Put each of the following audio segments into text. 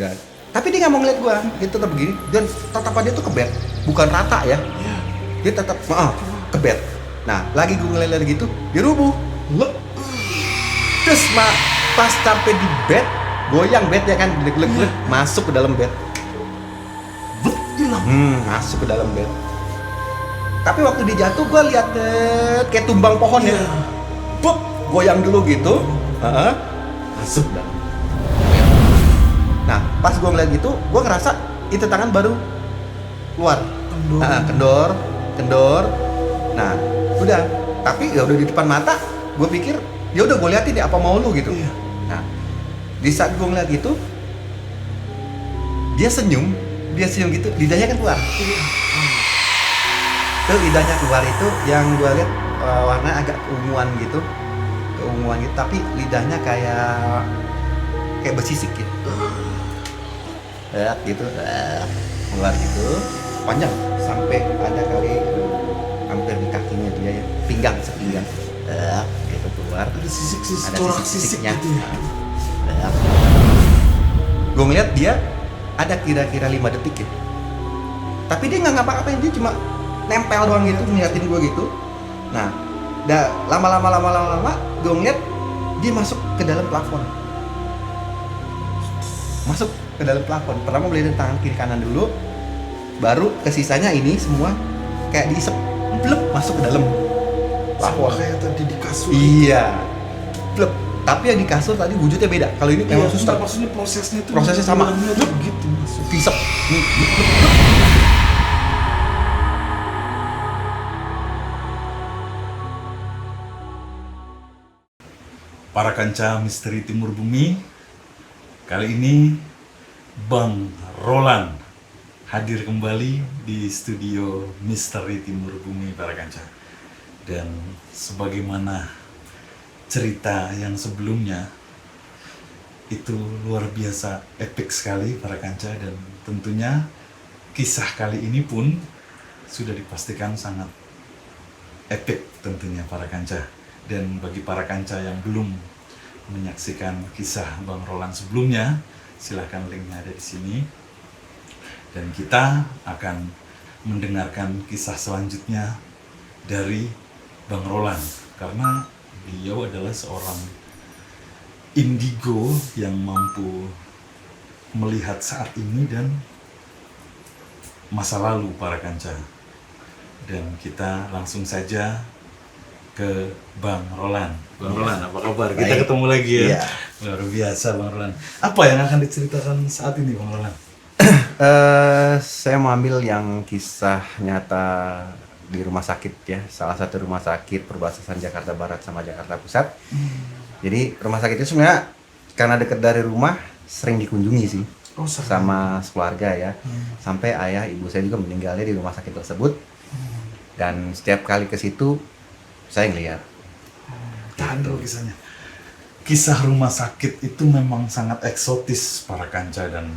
Dan tapi dia nggak mau ngeliat gua, dia tetap begini dan tatapan dia tuh ke bed, bukan rata ya. Dia tetap ke bed. Nah, lagi gua ngeliat gitu, dia rubuh. Terus pas sampai di bed, goyang bed ya kan, gelek-gelek masuk ke dalam bed. Masuk ke dalam bed. Tapi waktu dia jatuh gua lihat kayak tumbang pohon ya. Buk, goyang dulu gitu. Masuk dalam. Nah, pas gue ngeliat gitu, gue ngerasa itu tangan baru keluar. Kendor. Nah, udah. Tapi ya udah di depan mata, gue pikir ya udah gue liatin deh apa mau lu gitu. Nah, di saat gue ngeliat gitu, dia senyum gitu, lidahnya kan keluar. Itu lidahnya keluar itu yang gue lihat warna agak keunguan gitu, tapi lidahnya kayak bersisik gitu. Gitu, keluar gitu, panjang sampai ada kali hampir di kakinya dia ya, pinggang sepinggang, gitu keluar. Ada sisik-sisik, ada sisik-sisiknya. gitu ya. Gue ngeliat dia ada kira-kira 5 detik ya, tapi dia nggak ngapa-ngapain, dia cuma nempel doang gitu, ngeliatin gue gitu. Nah, lama-lama gue ngeliat dia masuk ke dalam plafon. Pertama beliin tangan kiri kanan dulu, baru ke sisanya ini semua kayak diisep, blep, masuk ke dalam plafon. Kayak tadi di kasur. Iya, blep. Tapi yang di kasur tadi wujudnya beda. Kalau ini memang susah. Maksudnya prosesnya sama. Gitu masuk. Diisep. Para kanca misteri Timur Bumi, kali ini Bang Roland hadir kembali di studio Misteri Timur Bumi para kanca. Dan sebagaimana cerita yang sebelumnya, itu luar biasa epic sekali para kanca, dan tentunya kisah kali ini pun sudah dipastikan sangat epic tentunya para kanca. Dan bagi para kanca yang belum menyaksikan kisah Bang Roland sebelumnya, silahkan linknya ada di sini. Dan kita akan mendengarkan kisah selanjutnya dari Bang Roland, karena beliau adalah seorang indigo yang mampu melihat saat ini dan masa lalu para kanca. Dan kita langsung saja ke Bang Roland. Bang Roland, apa kabar? Baik. Kita ketemu lagi ya. Iya. Luar biasa Bang Roland. Apa yang akan diceritakan saat ini Bang Roland? Saya mau ambil yang kisah nyata di rumah sakit ya, salah satu rumah sakit perbatasan Jakarta Barat sama Jakarta Pusat. Jadi rumah sakit itu sebenarnya karena dekat dari rumah sering dikunjungi sih, sama sekeluarga ya. Sampai ayah ibu saya juga meninggalnya di rumah sakit tersebut. Dan setiap kali ke situ saya ngeliat. Tahan dulu kisahnya. Kisah rumah sakit itu memang sangat eksotis para kanca, dan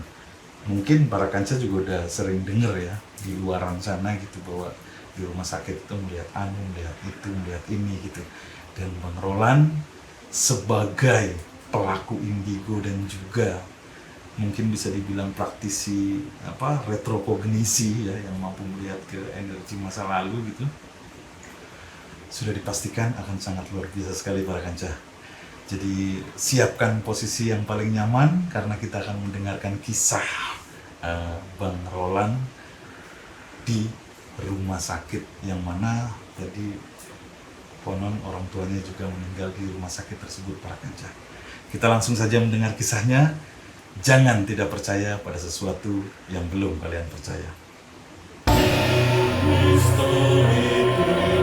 mungkin para kanca juga udah sering denger ya di luaran sana gitu, bahwa di rumah sakit itu melihat melihat itu, melihat ini gitu. Dan Bang Roland sebagai pelaku indigo dan juga mungkin bisa dibilang praktisi retrokognisi ya, yang mampu melihat ke energi masa lalu gitu, sudah dipastikan akan sangat luar biasa sekali para kanca. Jadi siapkan posisi yang paling nyaman, karena kita akan mendengarkan kisah Bang Roland di rumah sakit yang mana tadi konon orang tuanya juga meninggal di rumah sakit tersebut para kanca. Kita langsung saja mendengar kisahnya. Jangan tidak percaya pada sesuatu yang belum kalian percaya.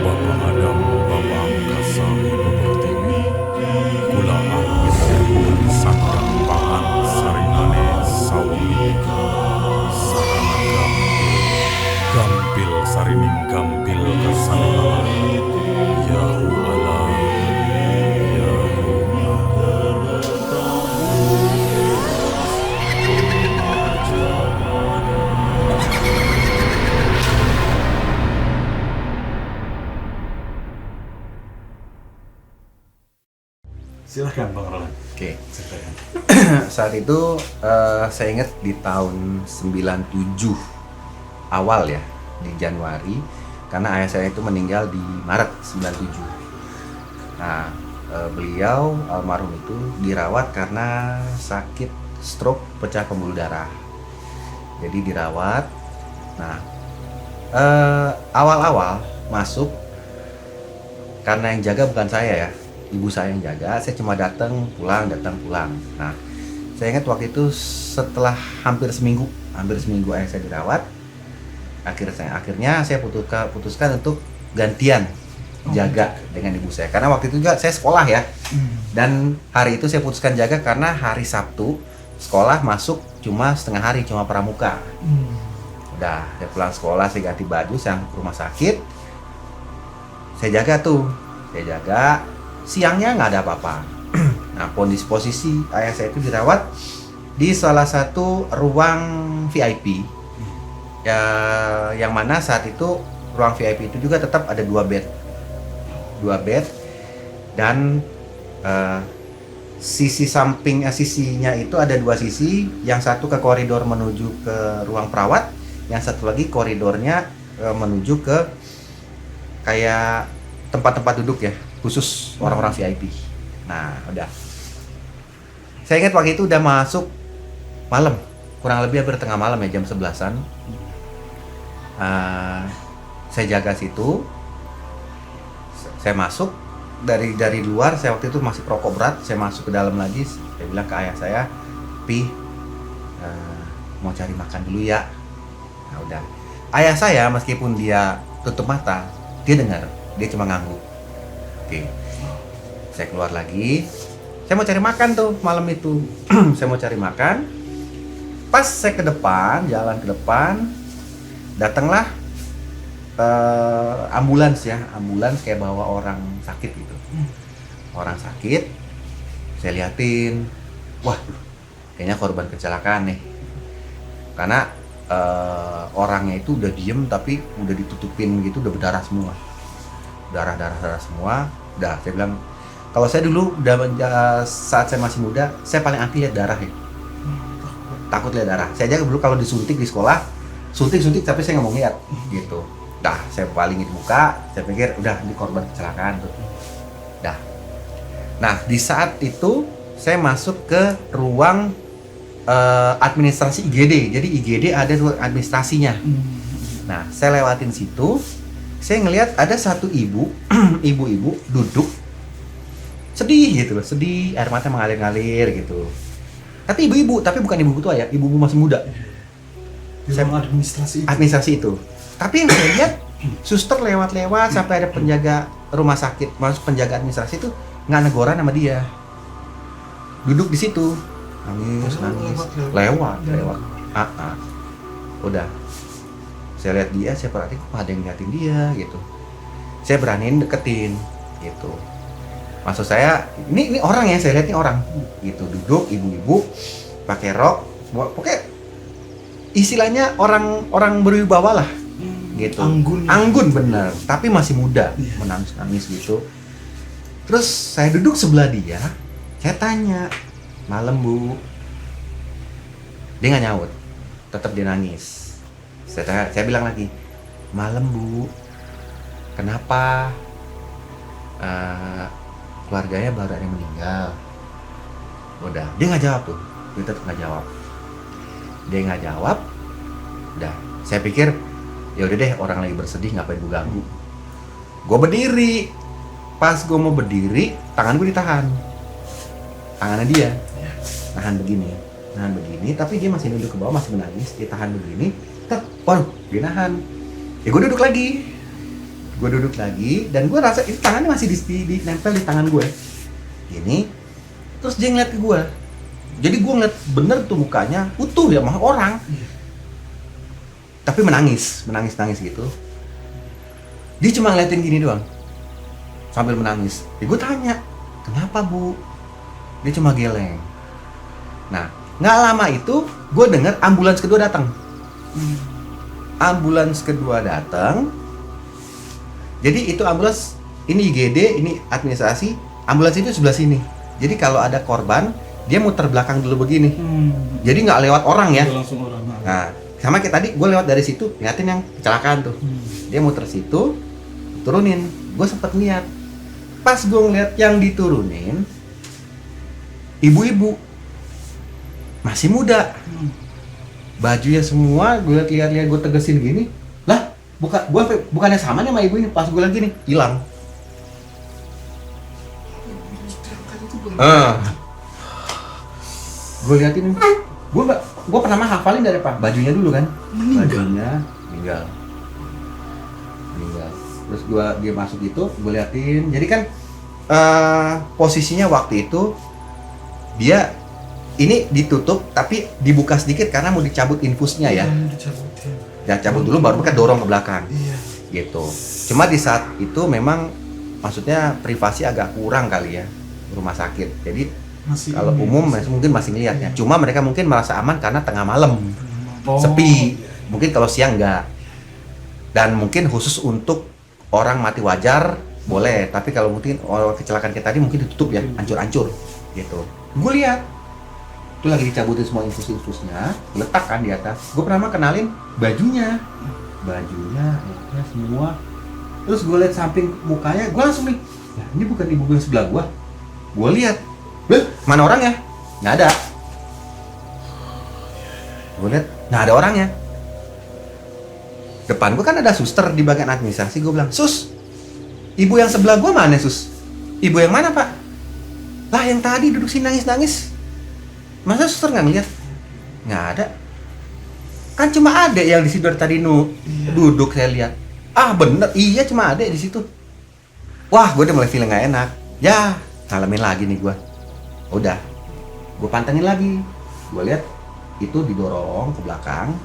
Bapa Adam, Bapa Angkasa, Ibu Pertiwi, Kula Angin dari Sakang Pahan Sarinane Sawi, Sarana Gampil Sarining Gampil Kasanana, Yahu Allah, Yahu saat itu saya ingat di tahun 97 awal ya, di Januari, karena ayah saya itu meninggal di Maret 97. Nah, beliau almarhum itu dirawat karena sakit stroke pecah pembuluh darah. Jadi dirawat. Nah, awal-awal masuk, karena yang jaga bukan saya ya, ibu saya yang jaga. Saya cuma datang pulang. Nah, saya ingat waktu itu setelah hampir seminggu ayah saya dirawat, akhirnya saya putuskan untuk gantian jaga dengan ibu saya, karena waktu itu juga saya sekolah ya. Dan hari itu saya putuskan jaga karena hari Sabtu sekolah masuk cuma setengah hari, cuma pramuka. Udah, saya pulang sekolah, saya ganti baju, saya ke rumah sakit. Saya jaga, siangnya nggak ada apa-apa. Nah, posisi ayah saya itu dirawat di salah satu ruang VIP, ya, yang mana saat itu ruang VIP itu juga tetap ada dua bed, dan sisinya itu ada dua sisi, yang satu ke koridor menuju ke ruang perawat, yang satu lagi koridornya menuju ke kayak tempat-tempat duduk ya, khusus orang-orang VIP. Nah, udah. Saya ingat waktu itu udah masuk malam, kurang lebih hampir tengah malam ya, jam 11-an. Saya jaga situ, saya masuk dari luar. Saya waktu itu masih perokok berat, saya masuk ke dalam lagi. Saya bilang ke ayah saya, "Pi, mau cari makan dulu ya." Nah, udah. Ayah saya meskipun dia tutup mata, dia dengar, dia cuma ngangguk. Oke. Saya keluar lagi. Saya mau cari makan tuh malam itu. Saya mau cari makan. Pas saya ke depan, jalan ke depan, datanglah ambulans kayak bawa orang sakit gitu. Orang sakit. Saya liatin, wah, kayaknya korban kecelakaan nih. Karena orangnya itu udah diem tapi udah ditutupin gitu, udah berdarah semua. Darah semua. Udah, saya bilang, kalau saya dulu saat saya masih muda, saya paling anti lihat darah ya. Takut lihat darah. Saya aja dulu kalau disuntik di sekolah, suntik tapi saya nggak mau lihat gitu. Dah, saya palingin muka, saya pikir udah ini korban kecelakaan tuh. Dah. Nah, di saat itu saya masuk ke ruang administrasi IGD. Jadi IGD ada ruang administrasinya. Nah, saya lewatin situ, saya ngelihat ada satu ibu-ibu duduk sedih gitu loh, sedih, air mata mengalir-ngalir gitu. Tapi ibu-ibu, tapi bukan ibu tua ya, ibu-ibu masih muda. Di ruang administrasi itu. Tapi yang saya lihat, suster lewat-lewat sampai ada penjaga rumah sakit, masuk penjaga administrasi itu nggak negoran sama dia. Duduk di situ, nangis. Lewat. Udah. Saya lihat dia, saya perhatiin kok ada yang ngeliatin dia gitu. Saya beraniin deketin gitu. Maksud saya, ini orang ya, saya lihat ini orang gitu, duduk, ibu-ibu pakai rok, pokoknya istilahnya orang berwibawa lah gitu. Anggun bener, tapi masih muda, menangis gitu. Terus saya duduk sebelah dia, saya tanya, "Malam Bu?" Dia nggak nyaut, tetap dia nangis. Saya bilang lagi, "Malam Bu, kenapa keluarganya baru ada yang meninggal?" Udah, dia nggak jawab tuh, dia tetap nggak jawab. Udah, saya pikir ya udah deh, orang lagi bersedih, ngapain gue ganggu. Gue berdiri, pas gue mau berdiri, tangan gue ditahan, tangannya dia, nahan begini, tapi dia masih nunduk ke bawah, masih menangis, dia tahan begini, waduh, dia nahan. Ya gue duduk lagi, dan gue rasa itu tangannya masih nempel di tangan gue, gini. Terus dia ngeliat ke gue, jadi gue ngeliat bener tuh mukanya utuh ya, mah orang. Tapi menangis gitu. Dia cuma ngeliatin gini doang, sambil menangis. Ya gue tanya, "Kenapa Bu?" Dia cuma geleng. Nah, nggak lama itu gue dengar ambulans kedua datang. Jadi itu ambulans, ini IGD, ini administrasi, ambulans itu sebelah sini. Jadi kalau ada korban, dia muter belakang dulu begini. Jadi nggak lewat orang ya. Itu langsung orang. Nah, sama kayak tadi gue lewat dari situ, ngeliatin yang kecelakaan tuh. Dia muter situ, turunin. Gue sempet lihat. Pas gue ngeliat yang diturunin, ibu-ibu masih muda. Bajunya semua, gue lihat-lihat, gue tegesin gini. Lah, bukannya sama nih sama ibu ini. Pas gue lagi nih, hilang. Gue liatin, gue pernah hafalin dari apa? Bajunya dulu kan? Bajunya meninggal. Terus dia masuk itu, gue liatin. Jadi kan posisinya waktu itu dia ini ditutup tapi dibuka sedikit karena mau dicabut infusnya ya. Ya cabut dulu baru mereka dorong ke belakang. Iya. Gitu. Cuma di saat itu memang maksudnya privasi agak kurang kali ya rumah sakit. Jadi Masih kalau umum mungkin masih ngeliatnya. Cuma mereka mungkin merasa aman karena tengah malam. Sepi. Mungkin kalau siang enggak. Dan mungkin khusus untuk orang mati wajar boleh, tapi kalau mungkin orang kecelakaan kayak tadi mungkin ditutup ya, hancur-hancur gitu. Gue lihat itu lagi dicabutin semua infus-infusnya, letak kan di atas. Gue pernah kenalin bajunya ya, semua. Terus gue lihat samping mukanya, gue langsung nih, ya, ini bukan ibu gue sebelah gue. Gue lihat, mana orangnya? Nggak ada. Gue lihat, nggak ada orangnya. Depan gue kan ada suster di bagian administrasi. Gue bilang, "Sus, ibu yang sebelah gue mana, Sus? Ibu yang mana, Pak?" "Lah, yang tadi duduk sini nangis-nangis." "Masa suster nggak ngeliat?" "Nggak ada. Kan cuma adek yang di situ dari tadi duduk saya lihat." "Ah, bener, iya cuma adek di situ." Wah, gue udah mulai feeling nggak enak. Ya, ngalamin lagi nih gue. Udah, gue pantengin lagi. Gue lihat itu didorong ke belakang.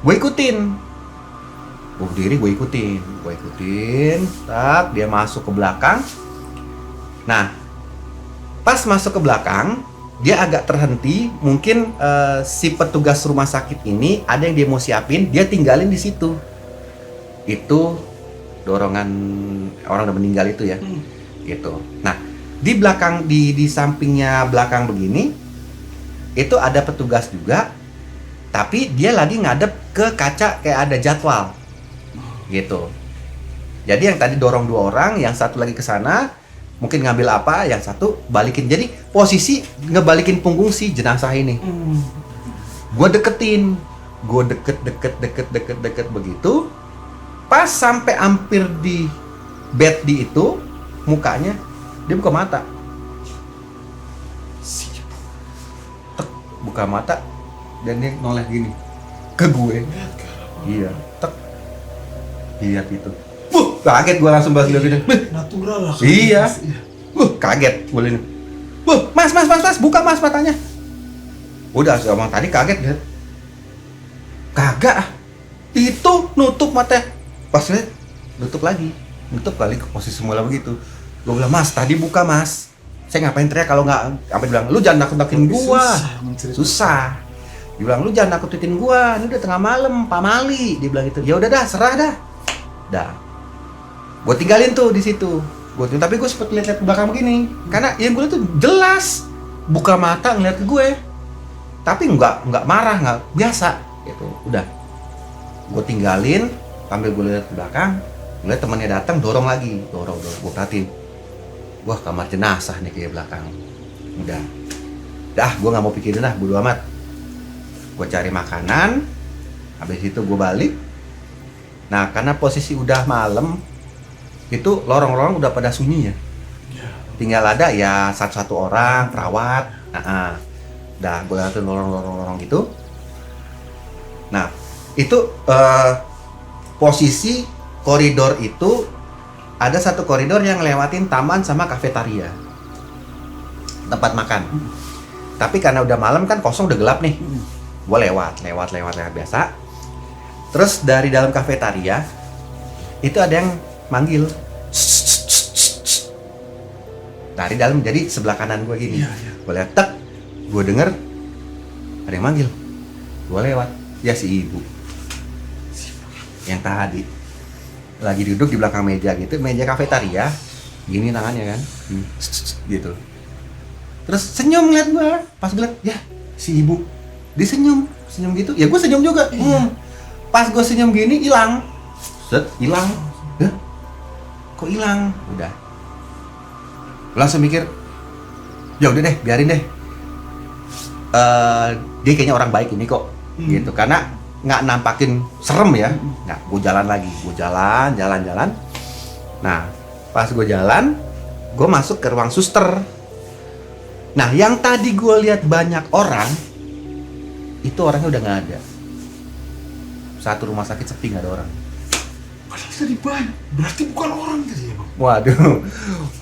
Gue ikutin. Gue berdiri, gue ikutin. Tak, dia masuk ke belakang. Nah, pas masuk ke belakang, dia agak terhenti. Mungkin si petugas rumah sakit ini ada yang dia mau siapin, dia tinggalin di situ. Itu dorongan orang udah meninggal itu ya, gitu. Nah, di belakang di sampingnya belakang begini, itu ada petugas juga, tapi dia lagi ngadep ke kaca kayak ada jadwal. Gitu. Jadi yang tadi dorong 2 orang, yang satu lagi ke sana, mungkin ngambil apa, yang satu balikin. Jadi posisi ngebalikin punggung si jenazah ini. Gue deketin, gue deket begitu. Pas sampai hampir di bed di itu, mukanya dia buka mata. Tek, buka mata dan dia noleh gini ke gue. Iya, tek. Lihat itu. Kaget gue langsung balas gini. Natural lah. Iya. Kaget gue ini. Mas, buka mas matanya. Udah, si omong tadi kaget lihat. Kagak. Itu nutup mata. Pas lihat nutup lagi. Nutup kali ke posisi semula begitu. Gue bilang, "Mas, tadi buka, Mas. Saya ngapain teriak kalau nggak?" Sampai bilang, "Lu jangan nakut-nakutin gua." Susah. Dia bilang, "Lu jangan nakutin gua. Ini udah tengah malam, Pak Mali." Dia bilang gitu. Ya udah dah, serah dah. Dah. Gue tinggalin tuh di situ. Tapi gue sempet lihat ke belakang begini. Karena yang gue lihat tuh jelas buka mata ngeliat ke gue. Tapi nggak marah, nggak biasa gitu. Udah. Gue tinggalin, sambil gue lihat ke belakang, ngeliat temannya datang, dorong lagi, dorong. Gue perhatiin. Wah, kamar jenazah nih kayak belakang. Udah. Dah, gue nggak mau pikirin dah, bodo amat. Gue cari makanan. Habis itu gue balik. Nah, karena posisi udah malam, itu lorong-lorong udah pada sunyi ya. Tinggal ada ya satu orang perawat. Dah, gue liatin lorong-lorong gitu. Nah, itu posisi koridor itu ada satu koridor yang ngelewatin taman sama kafetaria, tempat makan. Tapi karena udah malam kan kosong, udah gelap nih. Gue lewat biasa. Terus dari dalam kafetaria itu ada yang manggil. Dari dalam, jadi sebelah kanan gue gini. Gue lihat, tek, gue denger ada yang manggil. Gue lewat, ya si ibu yang tadi lagi duduk di belakang meja gitu, meja kafetaria, gini tangannya kan, gitu. Terus senyum ngeliat gue. Pas gue liat, ya si ibu dia senyum gitu. Ya gue senyum juga. Pas gue senyum gini hilang. Set, hilang. Ya, kok hilang? Udah. Gue langsung mikir, ya udah deh, biarin deh. Dia kayaknya orang baik ini kok, gitu. Karena nggak nampakin serem ya. Nah, gue jalan lagi, gue jalan. Nah, pas gue jalan, gue masuk ke ruang suster. Nah, yang tadi gue lihat banyak orang, itu orangnya udah nggak ada. Satu rumah sakit sepi, nggak ada orang. Padahal tadi banyak, berarti bukan orang tadi ya bang? Waduh,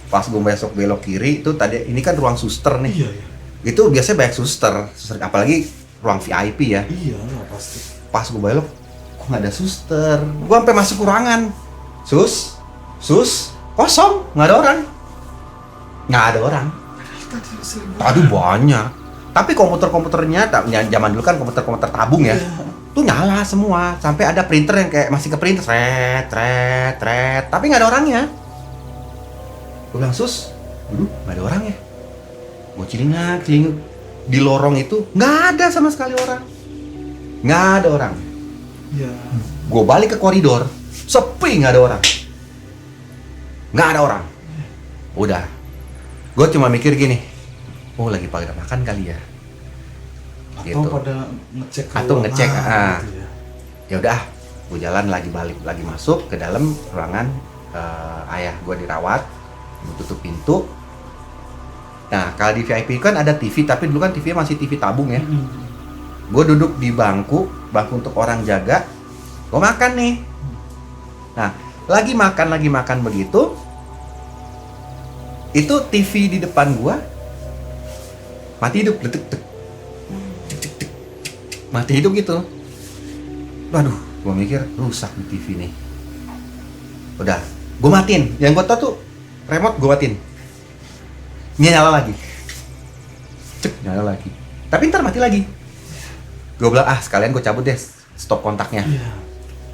pas gue besok belok kiri itu tadi ini kan ruang suster nih. Iya. Itu biasanya banyak suster, apalagi ruang VIP ya. Iya lah pasti. Pas gue belok, kok nggak ada suster? Gue sampai masuk ruangan, sus, kosong, nggak ada orang. Tadi sering Tadi banyak. Tapi komputernya, zaman dulu kan komputer tabung ya. Tuh nyala semua, sampai ada printer yang kayak masih ke printer, tret, tapi nggak ada orangnya. Gue bilang, sus, nggak ada orangnya. Gue celingak di lorong itu nggak ada sama sekali orang, nggak ada orang. Iya. Gue balik ke koridor, sepi, nggak ada orang. Udah, gue cuma mikir gini, oh lagi pada makan kali ya. Atau Gitu. pada ngecek Atau ruangan ngecek, gitu ya. Ya udah, gue jalan lagi masuk ke dalam ruangan ayah gue dirawat, gue tutup pintu. Nah, kalau di VIP kan ada TV, tapi dulu kan TV masih TV tabung ya. Gue duduk di bangku untuk orang jaga, gue makan nih. Nah, lagi makan begitu, itu TV di depan gue mati hidup, detek, mati hidup gitu. Waduh, gue mikir rusak di TV nih. Udah, gue matiin. Yang gue tau tuh remote gue matiin. Nyala lagi. Cek, nyala lagi. Tapi ntar mati lagi. Gue bilang, sekalian gue cabut deh stop kontaknya. Iya.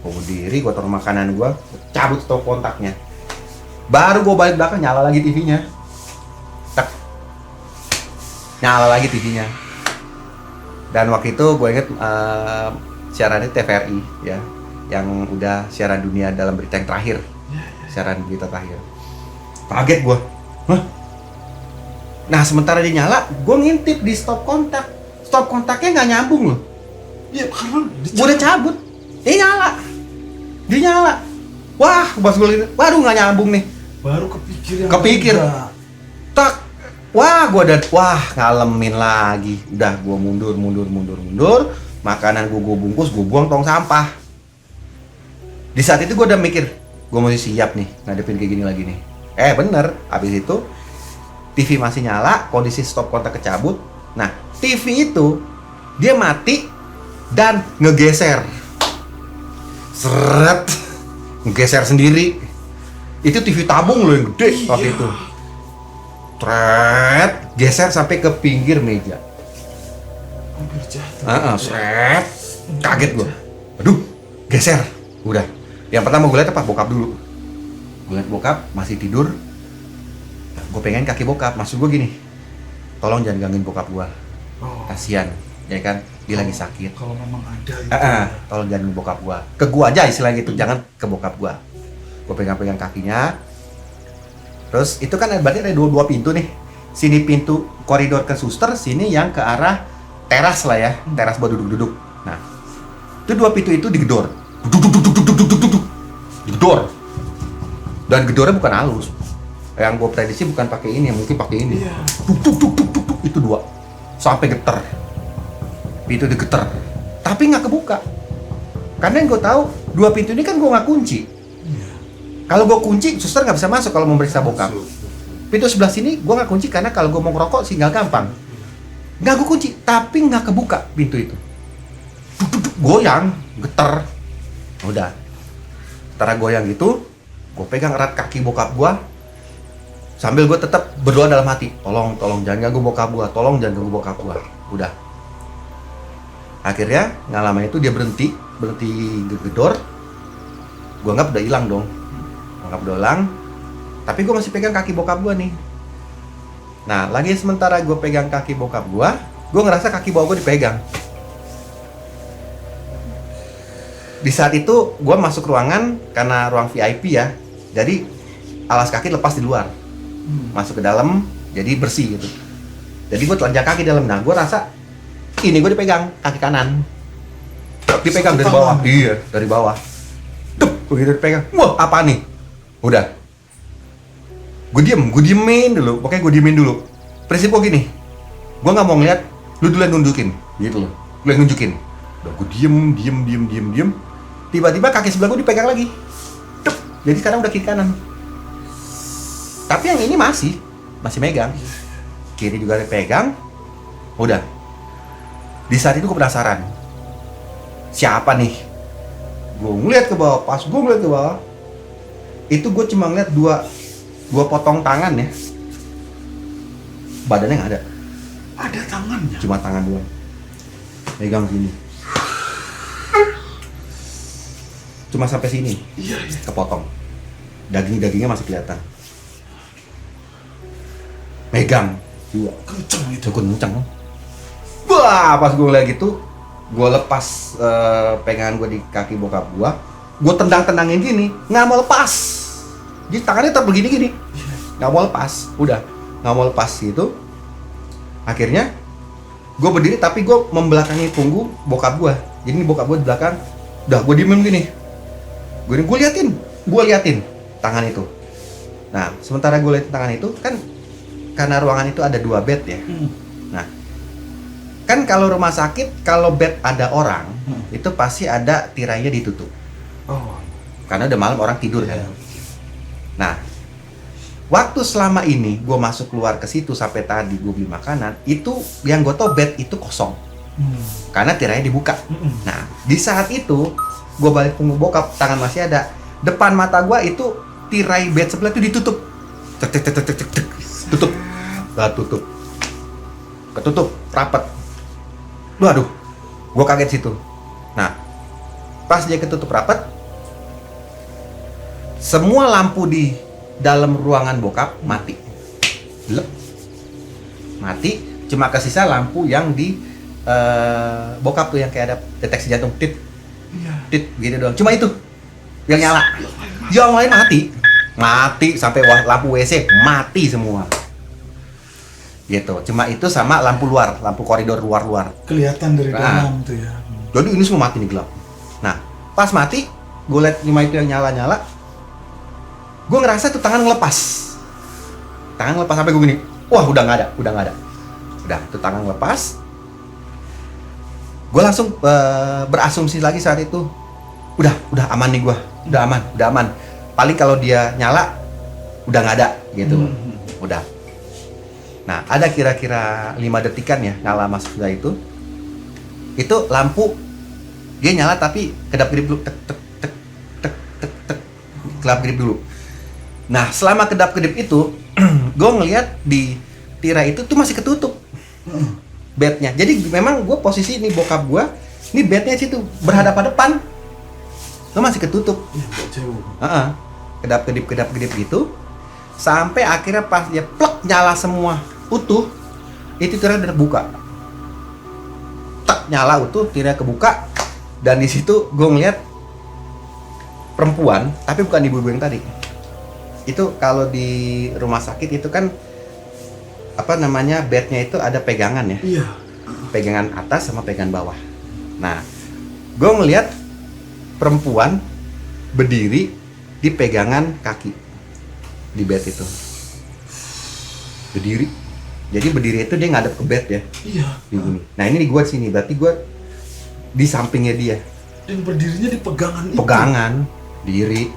Gue berdiri, gue taruh makanan gue cabut stop kontaknya. Baru gue balik belakang, nyala lagi TV-nya. Tak. Nyala lagi TV-nya. Dan waktu itu gue inget siarannya TVRI ya, yang udah siaran dunia dalam berita yang terakhir. Siaran berita terakhir. Kaget gue. Hah? Nah, sementara dia nyala, gue ngintip di stop kontak. Stop kontaknya nggak nyambung loh. Iya, karena Gue udah cabut, dia nyala. Wah, pas gue lihat, waduh nggak nyambung nih. baru kepikir yang Kepikir. beda. Tak, ngalamin lagi. Udah, gue mundur. Makanan gue bungkus, gue buang tong sampah. Di saat itu gue udah mikir, gue mesti siap nih ngadepin kayak gini lagi nih. Bener, abis itu TV masih nyala, kondisi stop kontak kecabut. Nah, TV itu dia mati dan ngegeser. Seret, ngegeser sendiri. Itu TV tabung loh yang gede waktu itu. Tret, geser sampai ke pinggir meja. Hampir jatuh. Seret, kaget gue. Aduh, geser. Udah. Yang pertama gue lihat apa? Bokap dulu. Gue lihat bokap masih tidur. Gue pengen kaki bokap, maksud gue gini, tolong jangan gangguin bokap gue, Oh, kasian, ya kan, dia lagi sakit. kalau memang ada gitu. Ya. Tolong jangan gangguin bokap gue, ke gue aja istilah gitu, jangan ke bokap gue. Gue pegang kakinya, terus itu kan berarti ada dua pintu nih, sini pintu koridor ke suster, sini yang ke arah teras lah ya, teras buat duduk-duduk. Nah, itu dua pintu itu digedor, digedor, dan gedornya bukan halus. Yang gue prediksi bukan pakai ini, mungkin pakai ini. Iya. Tuk, itu dua, sampai geter. Pintu digeter, tapi nggak kebuka. Karena yang gue tahu dua pintu ini kan gue nggak kunci. Iya. Kalau gue kunci, suster nggak bisa masuk kalau memeriksa bokap. Masuk. Pintu sebelah sini gue nggak kunci karena kalau gue mau ngerokok tinggal gampang. Nggak gue kunci, tapi nggak kebuka pintu itu. Goyang, geter. Udah. Setelah goyang gitu, gue pegang erat kaki bokap gue. Sambil gue tetap berdoa dalam hati, tolong jangan ganggu bokap gue, tolong jangan ganggu bokap gue. Udah. Akhirnya nggak lama itu dia berhenti gedor. Gue anggap udah hilang. Tapi gue masih pegang kaki bokap gue nih. Nah, lagi sementara gue pegang kaki bokap gue ngerasa kaki bawah gue dipegang. Di saat itu gue masuk ruangan karena ruang VIP ya, jadi alas kaki lepas di luar, masuk ke dalam, jadi bersih gitu. Jadi gue telanjang kaki dalam. Nah, gue rasa ini gue dipegang kaki kanan, dipegang dari bawah. Iya, dari bawah. Tuh, begitu dipegang. Wah, apa nih? Udah. Gue diemin dulu. Pokoknya gue diemin dulu. Prinsip gue gini, gue nggak mau ngeliat, lu dulu yang nunjukin, gitu loh. Lu yang nunjukin. Udah, gue diem. Tiba-tiba kaki sebelah gue dipegang lagi. Tuh, jadi sekarang udah kiri kanan. Tapi yang ini masih megang. Kiri juga dipegang. Udah. Di saat itu gue penasaran. Siapa nih? Gue ngeliat ke bawah. Pas gue ngeliat ke bawah, itu gue cuma ngeliat dua potong tangan ya. Badannya nggak ada. Ada tangannya. Cuma tangan doang. Megang gini. Cuma sampai sini. Iya. Kepotong. Dagingnya masih kelihatan. Megang. Dua. Kenceng itu. Kenceng. Wah, pas gue ngeliat gitu, gue lepas pegangan gue di kaki bokap gue tendang-tendangin gini, nggak mau lepas. Jadi tangannya tetap begini-gini, nggak mau lepas. Udah, nggak mau lepas gitu. Akhirnya gue berdiri tapi gue membelakangi punggung bokap gue. Jadi ini bokap gue di belakang. Udah, gue diemin gini. Gue liatin tangan itu. Nah, sementara gue liatin tangan itu kan, karena ruangan itu ada 2 bed ya. Nah, kan kalau rumah sakit, kalau bed ada orang, itu pasti ada tirainya ditutup. Oh. Karena udah malam orang tidur kan. Iya. Nah, waktu selama ini gue masuk keluar ke situ sampai tadi gue beli makanan, itu yang gue tau bed itu kosong. Karena tirainya dibuka. Nah, di saat itu gue balik punggung bokap, tangan masih ada. Depan mata gue itu tirai bed sebelah itu ditutup. Cek. Tutup. Lah tutup. Ketutup rapat. Waduh, gue kaget situ. Nah, pas dia ketutup rapat, semua lampu di dalam ruangan bokap mati. Gelap. Mati, cuma kesisa lampu yang di bokap tuh yang kayak ada deteksi jantung, tit gitu doang. Cuma itu yang nyala. Yang lain mati sampai lampu WC mati semua. Gitu. Cuma itu sama lampu luar, lampu koridor luar. Kelihatan dari dalam tuh ya. Jadi ini semua mati nih, gelap. Nah, pas mati, gue liat cuma itu yang nyala. Gue ngerasa tuh tangan ngelepas sampai gue gini. Wah, udah nggak ada. Udah, tuh tangan ngelepas. Gue langsung berasumsi lagi saat itu. Udah aman nih gue. Udah aman. Paling kalau dia nyala, udah nggak ada gitu. Udah. Nah, ada kira-kira 5 detikan ya nyala masuk sudah itu. Itu lampu dia nyala tapi kedap-kedip dulu, tek. Kedap-kedip dulu. Nah, selama kedap-kedip itu, gue ngelihat di tirai itu tuh masih ketutup bednya. Jadi memang gue posisi ini bokap gue, ini bednya situ berhadapan-hadapan, itu masih ketutup. Kedap-kedip gitu, sampai akhirnya pas dia plek nyala semua utuh, itu tirai udah terbuka. Tak nyala utuh, tirai kebuka, dan di situ gue ngeliat perempuan, tapi bukan ibu-ibu yang tadi. Itu kalau di rumah sakit itu kan bednya itu ada pegangan ya. Iya. Pegangan atas sama pegangan bawah. Nah, gue ngeliat perempuan berdiri di pegangan kaki di bed itu. Berdiri. Jadi berdiri itu dia ngadep ke bed ya. Iya. Nah, ini di gue sini, berarti gue di sampingnya dia. Dan berdirinya di pegangan itu. Pegangan, diri,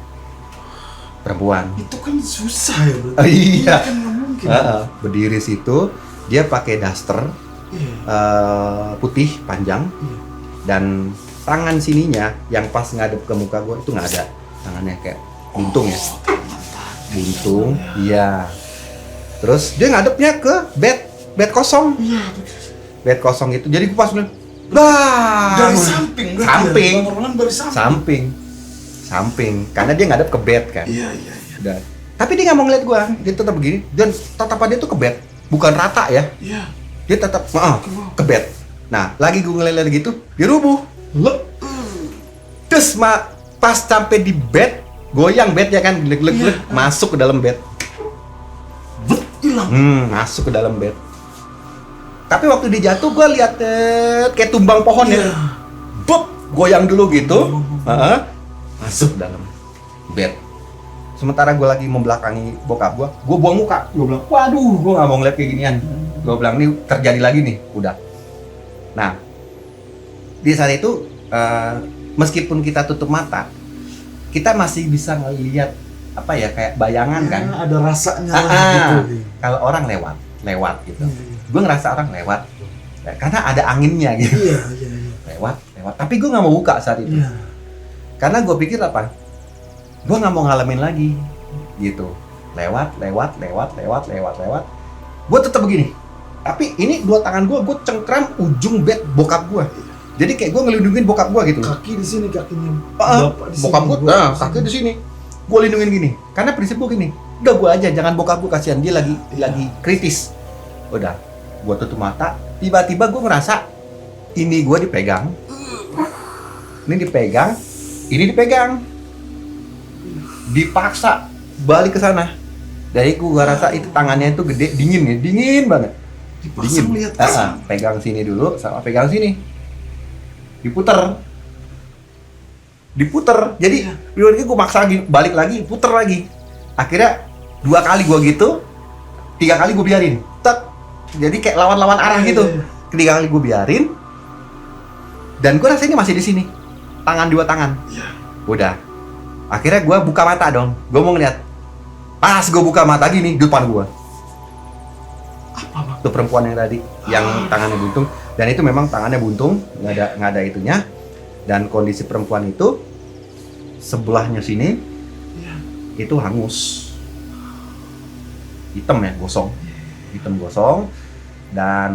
perempuan. Itu kan susah ya berarti. Iya. Kan nggak mungkin. Berdiri situ, dia pakai daster putih panjang, dan tangan sininya yang pas ngadep ke muka gue itu nggak ada, tangannya kayak buntung ya. Buntung, iya. Terus dia ngadepnya ke bed kosong. Iya. Bed kosong itu. Jadi gue pas bilang, "Wah!" Dari samping berarti ya? Ruangan dari Samping. Karena dia ngadep ke bed kan. Iya. Udah. Tapi dia nggak mau ngeliat gue. Dia tetap begini. Dan tatapan dia tuh ke bed. bukan rata ya. Iya. Dia tetap ke bed. Nah, lagi gue ngeliat gitu, dia rubuh. Terus pas sampai di bed, goyang bed ya kan, glek masuk ke dalam bed. Hilang. Masuk ke dalam bed. Tapi waktu dia jatuh, gue lihat kayak tumbang pohon ya. Goyang dulu gitu. Masuk dalam bed. Sementara gue lagi membelakangi bokap gue buang muka. Gue bilang, waduh, gue gak mau ngeliat kayak ginian. Gue bilang, ini terjadi lagi nih, udah. Nah, di saat itu, meskipun kita tutup mata, kita masih bisa ngelihat apa ya, kayak bayangan kan. Ada rasanya gitu. Kalau orang lewat gitu. Gue ngerasa orang lewat, ya, karena ada anginnya gitu. Iya. Lewat. Tapi gue nggak mau buka saat itu. Iya. Karena gue pikir apa? Gue nggak mau ngalamin lagi, gitu. Lewat. Gue tetap begini. Tapi ini dua tangan gue cengkram ujung bed bokap gue. Jadi kayak gue ngelindungin bokap gue gitu. Kaki di sini, kakinya Bapak di sini. Bokap gue, kaki di sini. Gue lindungin gini. Karena prinsip gue gini. Udah gue aja, jangan bokap gue, kasihan dia lagi kritis. Udah, gue tutup mata. Tiba-tiba gue ngerasa ini gue dipegang. Ini dipegang. Dipaksa balik ke sana. Dari gue rasa itu tangannya itu gede, dingin banget. Dipasang lihat pegang sini dulu sama pegang sini. Diputer. Jadi gue maksa lagi, balik lagi, puter lagi. Akhirnya 2 kali gue gitu, 3 kali gue biarin. Jadi kayak lawan arah gitu. 3 kali gue biarin. Dan gue rasa ini masih di sini. 2 tangan. Udah. Akhirnya gue buka mata dong. Gue mau ngeliat. Pas gue buka mata gini, di depan gue. Itu perempuan yang tadi, yang tangannya buntung. Dan itu memang tangannya buntung, nggak ada itunya. Dan kondisi perempuan itu sebelahnya sini itu hangus, hitam ya, gosong, dan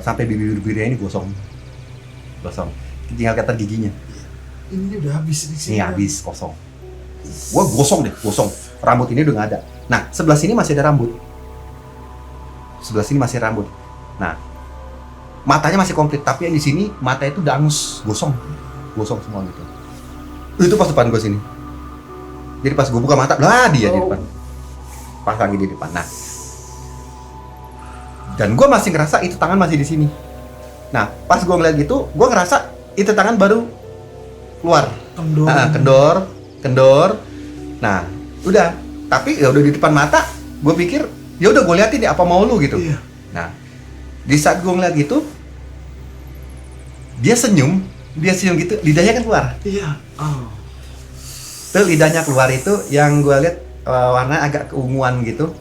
sampai bibir-bibirnya ini gosong. Tinggal kelihatan giginya. Ini udah habis di sini. Ini habis, kosong. Wah, gosong. Rambut ini udah nggak ada. Nah, sebelah sini masih ada rambut. Nah, matanya masih komplit, tapi yang di sini mata itu udah angus, gosong semua gitu. Itu pas depan gue sini. Jadi pas gue buka mata, dia di depan. Pas lagi di depan. Nah, dan gue masih ngerasa itu tangan masih di sini. Nah, pas gue ngeliat gitu, gue ngerasa itu tangan baru keluar. Kendor. Nah, udah. Tapi ya udah di depan mata, gue pikir ya udah gue liatin deh apa mau lu gitu. Iya. Nah, di saat gue ngeliat gitu, dia senyum gitu, lidahnya kan keluar. Iya. Tuh lidahnya keluar itu yang gue lihat warna agak keunguan gitu,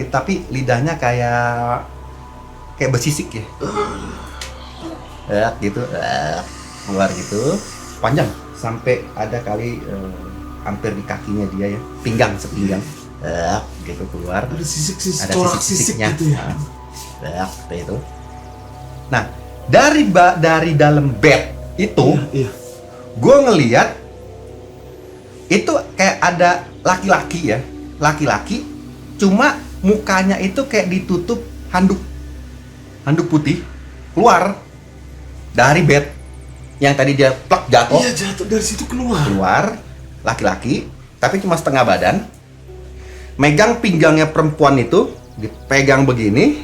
tapi lidahnya kayak bersisik ya. Gitu, keluar gitu, panjang sampai ada kali hampir di kakinya dia ya, sepinggang. Gitu keluar. Ada sisik-sisik, ada sisik-sisiknya gitu ya. Seperti itu. Nah, dari dalam bed itu, gue ngeliat itu kayak ada laki-laki, cuma mukanya itu kayak ditutup handuk putih, keluar dari bed yang tadi dia plak jatuh. Iya, jatuh dari situ keluar. Laki-laki, tapi cuma setengah badan. Megang pinggangnya perempuan itu, dipegang begini,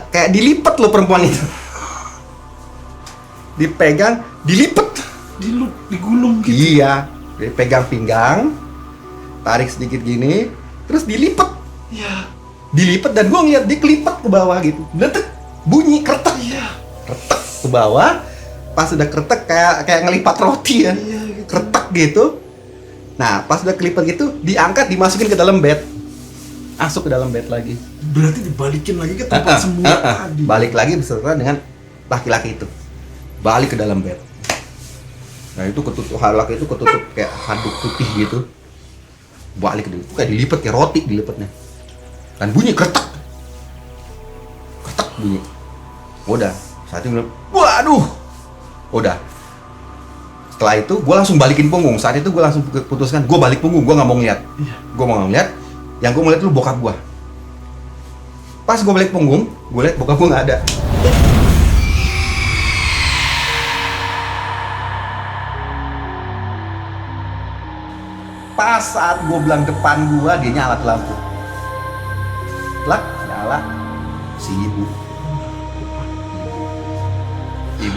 kayak dilipet loh perempuan itu. Dipegang, dilipet, digulung gitu. Iya, dipegang pinggang, tarik sedikit gini, terus dilipet. Iya. Dilipet dan gue ngeliat dia kelipet ke bawah gitu. Detek, bunyi kretek. Iya. Kretek ke bawah. Pas udah kretek kayak ngelipat roti ya. Iya, gitu. Kretek gitu. Nah, pas udah kelipat gitu, diangkat, dimasukin ke dalam bed. Masuk ke dalam bed lagi. Berarti dibalikin lagi ke tempat semula tadi. Balik lagi beserta dengan laki-laki itu. Balik ke dalam bed. Nah, itu ketutup kayak handuk putih gitu. Balik ke dalam. Kayak dilipat kayak roti dilipatnya. Dan bunyi kretek bunyi. Udah, saat itu bilang, waduh. Udah. Setelah itu gue langsung balikin punggung. Saat itu gue langsung putuskan gue balik punggung, gue nggak mau ngeliat. Gue mau ngeliat. Yang gue ngeliat dulu bokap gue. Pas gue balik punggung, gue liat bokap gue nggak ada. Pas saat gue bilang depan gue, dia nyala tuh lampu. Plak, nyala. Si ibu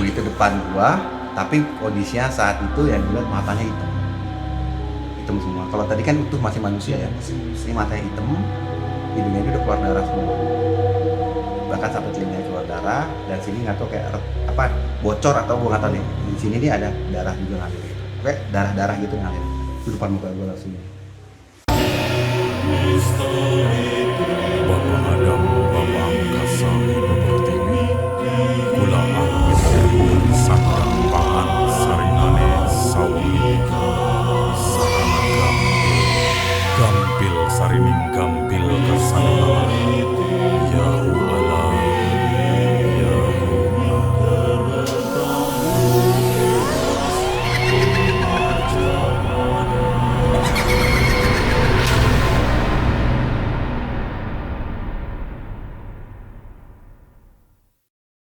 itu depan gue, tapi kondisinya saat itu yang gue liat matanya hitam semua. Kalau tadi kan utuh masih manusia ya, ini matanya hitam, hidungnya itu udah keluar darah semua, bahkan sampai telinganya keluar darah, dan sini nggak tahu kayak apa bocor atau gue nggak tahu nih, di sini nih ada darah juga ngalir gitu. Oke, darah gitu ngalir di depan muka gue langsung. Bapa Adam, Bapa Angkasa,